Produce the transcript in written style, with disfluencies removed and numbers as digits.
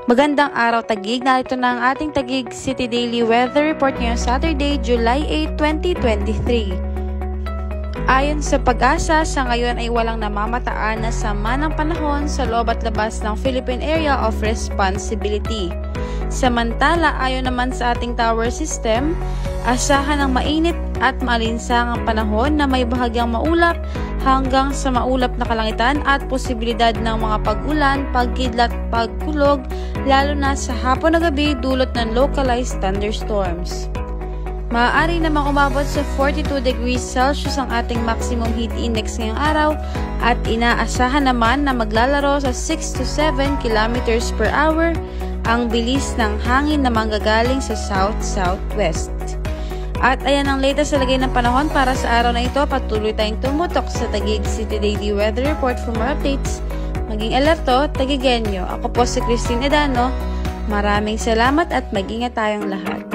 Magandang araw Taguig, narito na ang ating Taguig City Daily Weather Report ngayong Saturday, July 8, 2023. Ayon sa Pag-asa, sa ngayon ay walang namamataan na sama ng panahon sa loob at labas ng Philippine Area of Responsibility. Samantala, ayon naman sa ating tower system, asahan ng mainit at maalinsang ang panahon na may bahagyang maulap hanggang sa maulap na kalangitan at posibilidad ng mga pag-ulan, pagkidlat, pagkulog, lalo na sa hapon na gabi dulot ng localized thunderstorms. Maaari namang umabot sa 42 degrees Celsius ang ating maximum heat index ngayong araw at inaasahan naman na maglalaro sa 6 to 7 kilometers per hour ang bilis ng hangin na manggagaling sa south-southwest. At ayan ang latest sa lagay ng panahon para sa araw na ito. Patuloy tayong tumutok sa Taguig City Daily Weather Report for more updates. Maging alerto, Taguigenyo. Ako po si Christine Edano. Maraming salamat at mag-ingat tayong lahat.